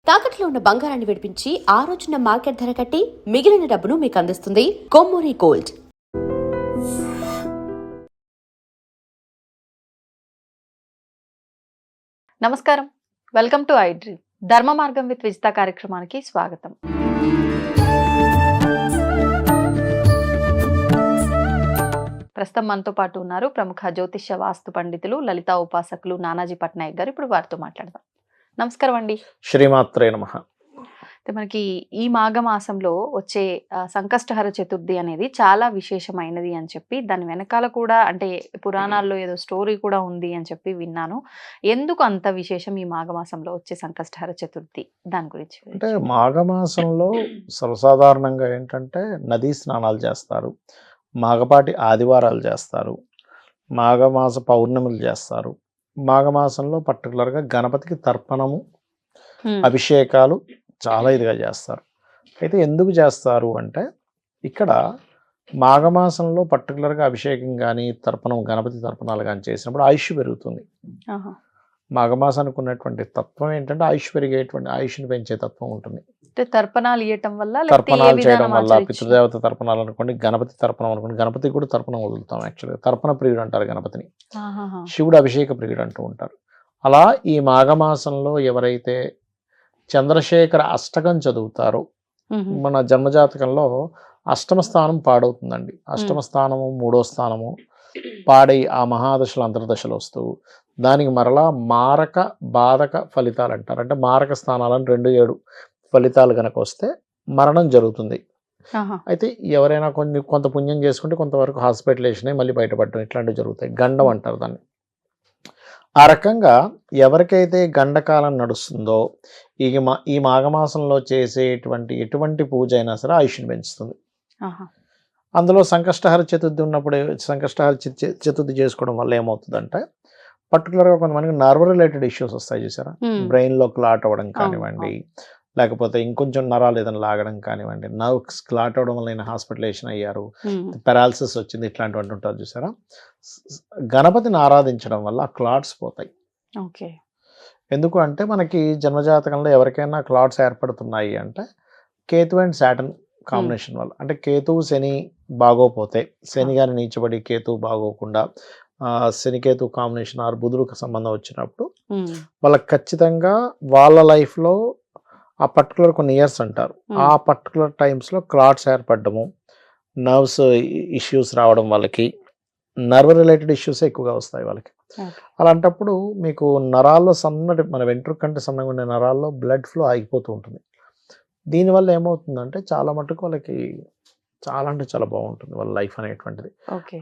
తాకట్లో ఉన్న బంగారాన్ని విడిపించి ఆ రోజున మార్కెట్ ధర కట్టి మిగిలిన డబ్బును మీకు అందిస్తుంది కొమ్మూరి గోల్డ్. నమస్కారం, వెల్కమ్ టు ఐడ్రీమ్. ధర్మ మార్గం విత్ విజిత కార్యక్రమానికి స్వాగతం. ప్రస్తుతం మనతో పాటు ఉన్నారు ప్రముఖ జ్యోతిష్య వాస్తు పండితులు, లలితా ఉపాసకులు నానాజీ పట్నాయక్ గారు. ఇప్పుడు వారితో మాట్లాడదాం. నమస్కారం అండి. శ్రీమాత్రే నమః. మనకి ఈ మాఘమాసంలో వచ్చే సంకష్టహర చతుర్థి అనేది చాలా విశేషమైనది అని చెప్పి, దాని వెనకాల కూడా అంటే పురాణాల్లో ఏదో స్టోరీ కూడా ఉంది అని చెప్పి విన్నాను. ఎందుకు అంత విశేషం ఈ మాఘమాసంలో వచ్చే సంకష్టహర చతుర్థి? దాని గురించి. అంటే మాఘమాసంలో సర్వసాధారణంగా ఏంటంటే నదీ స్నానాలు చేస్తారు, మాఘపాటి ఆదివారాలు చేస్తారు, మాఘమాస పౌర్ణములు చేస్తారు. మాఘమాసంలో పర్టికులర్గా గణపతికి తర్పణము, అభిషేకాలు చాలా ఇదిగా చేస్తారు. అయితే ఎందుకు చేస్తారు అంటే, ఇక్కడ మాఘమాసంలో పర్టికులర్గా అభిషేకం కానీ తర్పణం, గణపతి తర్పణాలు కానీ చేసినప్పుడు ఆయుష్ పెరుగుతుంది. మాఘమాసానికి ఉన్నటువంటి తత్వం ఏంటంటే ఆయుష్ పెరిగేటువంటి, ఆయుష్ని పెంచే తత్వం ఉంటుంది. తర్పణాలు ఇవ్వటం వల్ల, తర్పణాలు చేయడం వల్ల, పితృదేవత తర్పణాలు అనుకోండి, గణపతి తర్పణం అనుకోండి. గణపతికి కూడా తర్పణం వదులుతాం. యాక్చువల్గా తర్పణ ప్రియుడు అంటారు గణపతిని, శివుడు అభిషేక ప్రియుడు అంటూ ఉంటారు. అలా ఈ మాఘమాసంలో ఎవరైతే చంద్రశేఖర అష్టకం చదువుతారో, మన జన్మజాతకంలో అష్టమ స్థానం పాడవుతుందండి. అష్టమ స్థానము, మూడో స్థానము పాడై ఆ మహాదశలు అంతర్దశలు వస్తూ దానికి మరలా మారక బాధక ఫలితాలు అంటారు. అంటే మారక స్థానాలను 2-7 ఫలితాలు కనుక వస్తే మరణం జరుగుతుంది. అయితే ఎవరైనా కొంత పుణ్యం చేసుకుంటే కొంతవరకు హాస్పిటలైజేషన్ అయ్యి మళ్ళీ బయటపడడం, ఇట్లాంటివి జరుగుతాయి. గండం అంటారు దాన్ని. ఆ రకంగా ఎవరికైతే గండకాలం నడుస్తుందో ఈ మాఘమాసంలో చేసేటువంటి ఎటువంటి పూజ అయినా సరే ఆయుష్ని పెంచుతుంది. అందులో సంకష్టహర చతుర్థి ఉన్నప్పుడు సంకష్టహర చతుర్థి చేసుకోవడం వల్ల ఏమవుతుందంటే, పర్టికులర్గా కొంతమందికి నర్వ్ రిలేటెడ్ ఇష్యూస్ వస్తాయి చూసారా, బ్రెయిన్లో క్లాట్ అవ్వడం కానివ్వండి, లేకపోతే ఇంకొంచెం నరాలు ఏదైనా లాగడం కానివ్వండి, నర్వ్స్ క్లాట్ అవ్వడం వల్ల హాస్పిటలైజేషన్ అయ్యారు, పెరాలసిస్ వచ్చింది, ఇట్లాంటివి ఉంటారు చూసారా. గణపతిని ఆరాధించడం వల్ల ఆ క్లాట్స్ పోతాయి. ఎందుకు అంటే మనకి జన్మజాతకంలో ఎవరికైనా క్లాట్స్ ఏర్పడుతున్నాయి అంటే కేతు అండ్ సాటర్న్ కాంబినేషన్ వల్ల. అంటే కేతువు శని బాగోపోతే, శని గాని నీచబడి కేతువు బాగోకుండా, శనికేతు కాంబినేషన్ ఆర్ బుధుడికి సంబంధం వచ్చినప్పుడు వాళ్ళకి ఖచ్చితంగా వాళ్ళ లైఫ్లో ఆ పర్టికులర్ కొన్ని ఇయర్స్ అంటారు, ఆ పర్టికులర్ టైమ్స్లో క్లాట్స్ ఏర్పడము, నర్వ్స్ ఇష్యూస్ రావడం, వాళ్ళకి నర్వ్ రిలేటెడ్ ఇష్యూస్ ఎక్కువగా వస్తాయి వాళ్ళకి. అలాంటప్పుడు మీకు నరాల్లో సన్నటి, మన వెంట్రుక కంటే సన్నగా ఉండే నరాల్లో బ్లడ్ ఫ్లో ఆగిపోతూ ఉంటుంది. దీనివల్ల ఏమవుతుందంటే చాలా మటుకు వాళ్ళకి చాలా అంటే చాలా బాగుంటుంది వాళ్ళ లైఫ్ అనేటువంటిది.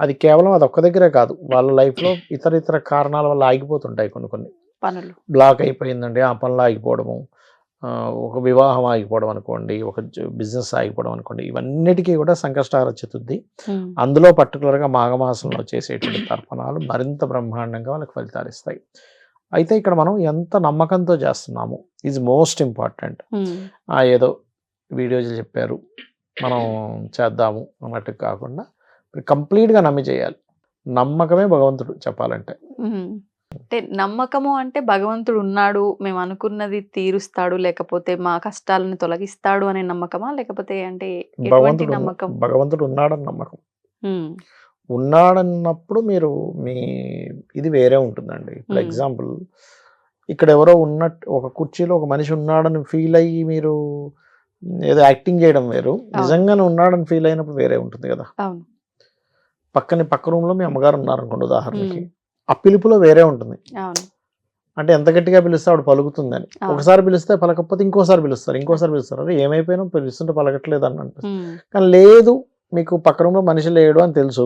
అది కేవలం అది ఒక్క దగ్గరే కాదు, వాళ్ళ లైఫ్లో ఇతర కారణాల వల్ల ఆగిపోతుంటాయి. కొన్ని పనులు బ్లాక్ అయిపోయిందండి, ఆ పనులు ఆగిపోవడము, ఒక వివాహం ఆగిపోవడం అనుకోండి, ఒక బిజినెస్ ఆగిపోవడం అనుకోండి, ఇవన్నిటికీ కూడా సంకష్టహర చతుర్థి. అందులో పర్టికులర్గా మాఘమాసంలో చేసేటువంటి తర్పణాలు మరింత బ్రహ్మాండంగా వాళ్ళకి ఫలితాలు ఇస్తాయి. అయితే ఇక్కడ మనం ఎంత నమ్మకంతో చేస్తున్నాము ఈజ్ మోస్ట్ ఇంపార్టెంట్. ఏదో వీడియోలు చెప్పారు మనం చేద్దాము అన్నట్టు కాకుండా కంప్లీట్గా నమ్మి చేయాలి. నమ్మకమే భగవంతుడు చెప్పాలంటే. అంటే నమ్మకము అంటే భగవంతుడు ఉన్నాడు, మేము అనుకున్నది తీరుస్తాడు, లేకపోతే మా కష్టాలను తొలగిస్తాడు అనే నమ్మకమా, లేకపోతే అంటే ఎటువంటి నమ్మకం? భగవంతుడు ఉన్నాడని నమ్మకం. ఉన్నాడన్నప్పుడు మీరు మీ ఇది వేరే ఉంటుందండి. ఇప్పుడు ఎగ్జాంపుల్, ఇక్కడ ఎవరో ఉన్నట్టు ఒక కుర్చీలో ఒక మనిషి ఉన్నాడని ఫీల్ అయ్యి మీరు ఏదో యాక్టింగ్ చేయడం వేరు, నిజంగానే ఉన్నాడని ఫీల్ అయినప్పుడు వేరే ఉంటుంది కదా. పక్క రూమ్లో మీ అమ్మగారు ఉన్నారనుకోండి ఉదాహరణకి, ఆ పిలుపులో వేరే ఉంటుంది. అంటే ఎంత గట్టిగా పిలిస్తే ఆవిడ పలుకుతుందని. ఒకసారి పిలిస్తే పలకపోతే ఇంకోసారి పిలుస్తారు. అరే ఏమైపోయినా పిలుస్తుంటే పలకట్లేదు అని అనిపిస్తుంది. కానీ లేదు, మీకు పక్క రూమ్లో మనిషి లేడు అని తెలుసు,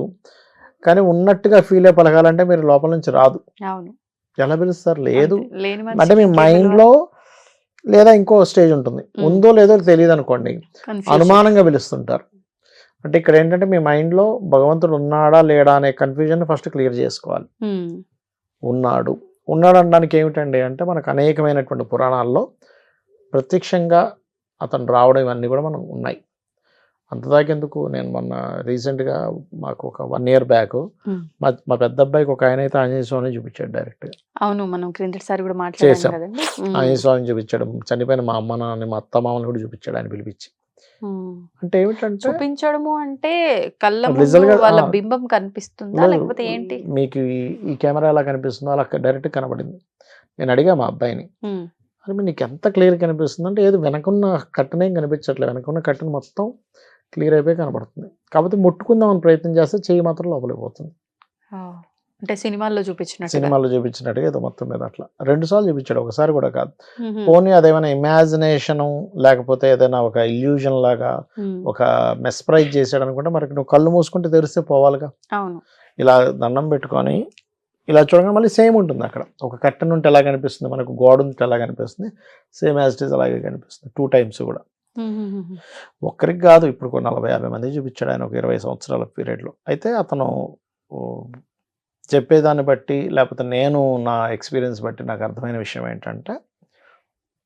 కానీ ఉన్నట్టుగా ఫీల్ అయ్యి పలకాలంటే మీరు లోపల నుంచి రాదు. ఎలా పిలుస్తారు? లేదు అంటే మీ మైండ్లో లేదా ఇంకో స్టేజ్ ఉంటుంది, ఉందో లేదో తెలియదు అనుకోండి, అనుమానంగా పిలుస్తుంటారు. అంటే ఇక్కడ ఏంటంటే మీ మైండ్లో భగవంతుడు ఉన్నాడా లేడా అనే కన్ఫ్యూజన్ ఫస్ట్ క్లియర్ చేసుకోవాలి. ఉన్నాడు అనడానికి ఏమిటండి అంటే, మనకు అనేకమైనటువంటి పురాణాల్లో ప్రత్యక్షంగా అతను రావడం ఇవన్నీ కూడా మనం ఉన్నాయి. అంతదాకెందుకు, నేను మొన్న రీసెంట్గా మాకు ఒక 1 year బ్యాక్ మా పెద్ద అబ్బాయికి ఒక ఆయన అయితే ఆంజనేయ స్వామిని చూపించాడు డైరెక్ట్గా. అవును, మనం క్రిందటిసారి కూడా మాట్లాడాం చేసాం. కదండి. ఆంజనేయ స్వామిని చూపించాడు, చనిపోయిన మా అమ్మ నాన్న మా అత్త మామని కూడా చూపించాడు ఆయన పిలిపించి. అంటే ఏమిటంటే చూపించడము అంటే కళ్ళ Visual గా, వాళ్ళ బింబం కనిపిస్తుందా లేకపోతే ఏంటి? మీకు ఈ కెమెరా ఎలా కనిపిస్తుందో అలా డైరెక్ట్ కనబడింది. నేను అడిగా మా అబ్బాయిని, అని నీకు ఎంత క్లియర్ కనిపిస్తుంది అంటే, ఏదో వెనకున్న కట్టనేం కనిపించట్లేదు, వెనకున్న కట్టను మొత్తం క్లియర్ అయిపోయి కనబడుతుంది. కాకపోతే ముట్టుకుందామని ప్రయత్నం చేస్తే చెయ్యి మాత్రం లోపలికి పోతుంది. అంటే సినిమాల్లో చూపించినట్టు. సినిమాలో చూపించినట్టుగా ఏదో మొత్తం మీద అట్లా 2 సార్లు చూపించాడు, ఒకసారి కూడా కాదు. పోనీ అదేమైనా ఇమాజినేషన్ లేకపోతే ఏదైనా ఒక ఇల్యూజన్ లాగా ఒక మెస్ప్రైజ్ చేశాడు అనుకుంటే, మరి నువ్వు కళ్ళు మూసుకుంటే తెరిస్తే పోవాలిగా. అవును, ఇలా దండం పెట్టుకొని ఇలా చూడగానే మళ్ళీ సేమ్ ఉంటుంది అక్కడ. ఒక కట్టెన్ ఉంటే ఎలా కనిపిస్తుంది, మనకు గోడ ఉంటే ఎలా కనిపిస్తుంది, సేమ్ యాజ్ ఇట్ ఈస్ అలాగే కనిపిస్తుంది 2 times కూడా. ఒక్కరికి కాదు, ఇప్పుడు 40-50 మంది చూపించాడు ఆయన ఒక 20 సంవత్సరాల పీరియడ్లో. అయితే అతను చెప్పేదాన్ని బట్టి లేకపోతే నేను నా ఎక్స్పీరియన్స్ బట్టి నాకు అర్థమైన విషయం ఏంటంటే,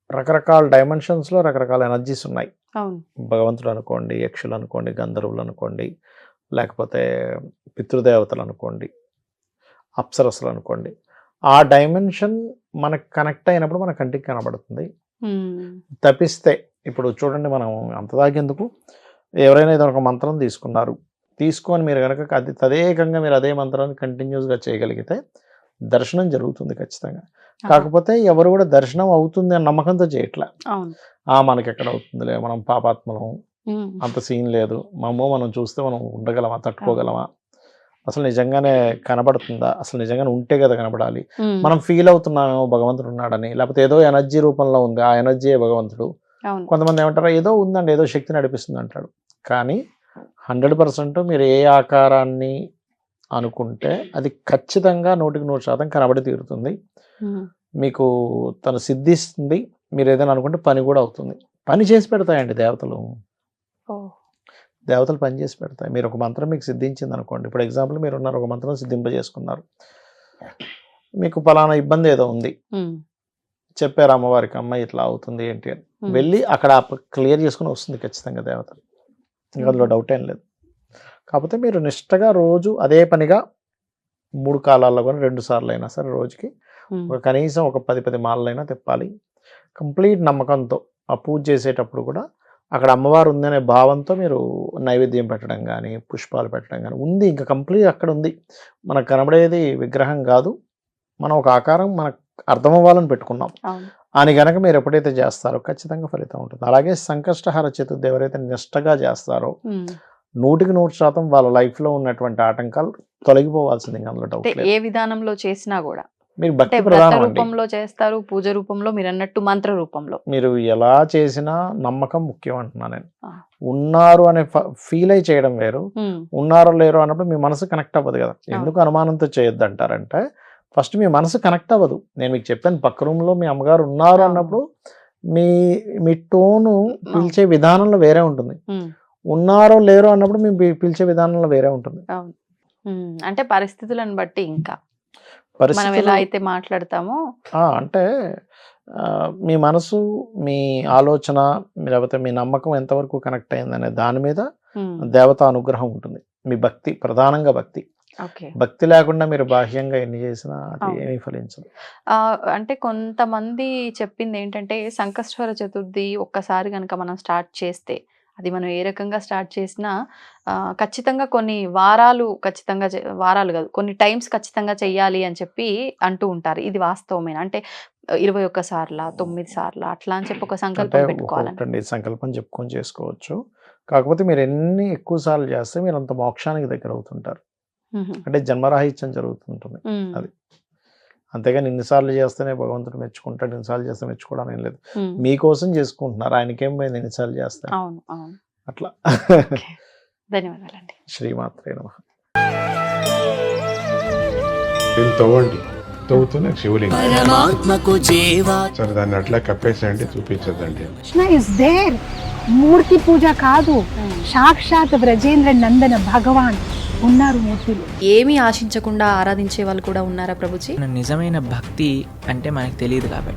రకరకాల డైమెన్షన్స్లో రకరకాల ఎనర్జీస్ ఉన్నాయి. భగవంతుడు అనుకోండి, యక్షులు అనుకోండి, గంధర్వులు అనుకోండి, లేకపోతే పితృదేవతలు అనుకోండి, అప్సరస్సులు అనుకోండి. ఆ డైమెన్షన్ మనకు కనెక్ట్ అయినప్పుడు మన కంటికి కనబడుతుంది. తప్పిస్తే ఇప్పుడు చూడండి, మనం అంతదాకెందుకు, ఎవరైనా ఏదో ఒక మంత్రం తీసుకొని మీరు కనుక అది తదేకంగా మీరు అదే మంత్రాన్ని కంటిన్యూస్గా చేయగలిగితే దర్శనం జరుగుతుంది ఖచ్చితంగా. కాకపోతే ఎవరు కూడా దర్శనం అవుతుంది అని నమ్మకంతో చేయట్లే. మనకి ఎక్కడ అవుతుందిలే, మనం పాపాత్మలం, అంత సీన్ లేదు, మనం చూస్తే మనం ఉండగలమా, తట్టుకోగలమా, అసలు నిజంగానే కనబడుతుందా, అసలు నిజంగానే ఉంటే కదా కనబడాలి, మనం ఫీల్ అవుతున్నామేమో భగవంతుడు ఉన్నాడని, లేకపోతే ఏదో ఎనర్జీ రూపంలో ఉంది, ఆ ఎనర్జీ భగవంతుడు. కొంతమంది ఏమంటారు, ఏదో ఉందండి, ఏదో శక్తి నడిపిస్తుంది అంటాడు. కానీ 100% మీరు ఏ ఆకారాన్ని అనుకుంటే అది ఖచ్చితంగా 100% కనబడి తీరుతుంది. మీకు తను సిద్ధిస్తుంది. మీరు ఏదైనా అనుకుంటే పని కూడా అవుతుంది. పని చేసి పెడతాయండి దేవతలు. దేవతలు పని చేసి పెడతాయి. మీరు ఒక మంత్రం మీకు సిద్ధించింది అనుకోండి, ఇప్పుడు ఎగ్జాంపుల్ మీరు ఉన్నారు, ఒక మంత్రం సిద్ధింపజేసుకున్నారు, మీకు పలానా ఇబ్బంది ఏదో ఉంది, చెప్పారు అమ్మవారికి, అమ్మాయి ఇట్లా అవుతుంది ఏంటి అని, వెళ్ళి అక్కడ క్లియర్ చేసుకుని వస్తుంది ఖచ్చితంగా దేవత. ఇంకా అందులో డౌట్ ఏం లేదు. కాకపోతే మీరు నిష్టగా రోజు అదే పనిగా 3 కాలాల్లో కూడా 2 సార్లు అయినా సరే రోజుకి కనీసం ఒక 10 మాలలైనా తిప్పాలి. కంప్లీట్ నమ్మకంతో ఆ పూజ చేసేటప్పుడు కూడా అక్కడ అమ్మవారు ఉందనే భావంతో మీరు నైవేద్యం పెట్టడం కానీ, పుష్పాలు పెట్టడం కానీ ఉంది. ఇంకా కంప్లీట్ అక్కడ ఉంది. మనకు కనబడేది విగ్రహం కాదు, మనం ఒక ఆకారం మనకు అర్థం అవ్వాలని పెట్టుకున్నాం అని కనుక మీరు ఎప్పుడైతే చేస్తారో ఖచ్చితంగా ఫలితం ఉంటుంది. అలాగే సంకష్టహర చతుర్థి ఎవరైతే నిష్టగా చేస్తారో 100% వాళ్ళ లైఫ్లో ఉన్నటువంటి ఆటంకాలు తొలగిపోవాల్సింది. అందులో డౌట్ లేదు. ఏ విధానంలో చేసినా కూడా మీరు భక్తి ప్రధానం రూపంలో చేస్తారు, పూజ రూపంలో, మీరు అన్నట్టు మంత్ర రూపంలో, మీరు ఎలా చేసినా నమ్మకం ముఖ్యం అంటున్నా నేను. ఉన్నారు అనే ఫీల్ అయి చేయడం వేరు, ఉన్నారో లేరో అన్నప్పుడు మీ మనసు కనెక్ట్ అవ్వదు కదా. ఎందుకు అనుమానంతో చేయొద్దు అంటారంటే, ఫస్ట్ మీ మనసు కనెక్ట్ అవ్వదు. నేను మీకు చెప్పాను, పక్క రూమ్లో మీ అమ్మగారు ఉన్నారు అన్నప్పుడు మీ టోను పిలిచే విధానంలో వేరే ఉంటుంది. ఉన్నారో లేరో అన్నప్పుడు మీ పిలిచే విధానంలో వేరే ఉంటుంది. అంటే పరిస్థితులను బట్టి ఇంకా మనం ఎలా అయితే మాట్లాడతామో, అంటే మీ మనసు, మీ ఆలోచన, లేకపోతే మీ నమ్మకం ఎంతవరకు కనెక్ట్ అయిందనే దాని మీద దేవత అనుగ్రహం ఉంటుంది. మీ భక్తి, ప్రధానంగా భక్తి. భక్తి లేకుండా మీరు బాహ్యంగా ఎన్ని చేసినా అది ఏమీ ఫలించదు. అంటే కొంతమంది చెప్పింది ఏంటంటే, సంకష్టహర చతుర్థి ఒక్కసారి కనుక మనం స్టార్ట్ చేస్తే, అది మనం ఏ రకంగా స్టార్ట్ చేసినా ఖచ్చితంగా కొన్ని వారాలు, వారాలు కాదు, కొన్ని టైమ్స్ ఖచ్చితంగా చెయ్యాలి అని చెప్పి అంటూ ఉంటారు. ఇది వాస్తవమేనా? అంటే 21 సార్లా, 9 సార్లా అట్లా అని చెప్పి ఒక సంకల్పం పెట్టుకోవాలండి. సంకల్పం చెప్పుకొని చేసుకోవచ్చు. కాకపోతే మీరు ఎన్ని ఎక్కువ సార్లు చేస్తే మీరు అంత మోక్షానికి దగ్గర అవుతుంటారు. అంటే జన్మరాహిత్యం జరుగుతుంటుంది అది. అంతేగాని ఇన్నిసార్లు చేస్తేనే భగవంతుడు మెచ్చుకుంటాడు, ఇన్నిసార్లు చేస్తే మెచ్చుకోవడం ఏం లేదు. మీకోసం చేసుకుంటున్నారు, ఆయనకేం పోయింది ఎన్నిసార్లు చేస్తారు అట్లా. ధన్యవాదాలండి. శ్రీమాత్రే నమః. తవ్వండి, తవ్వుతున్న శివలింగం సరే, దాన్ని అట్లా కప్పేసేయండి, చూపించదండి. Krishna is there. మూర్తి పూజ కాదు, సాక్షాత్ బ్రజేంద్ర నందన భగవాన్ ఉన్నారు మూర్తిలో. ఏమీ ఆశించకుండా ఆరాధించే వాళ్ళు కూడా ఉన్నారా ప్రభుజీ? నిజమైన భక్తి అంటే మనకు తెలియదు కాబట్టి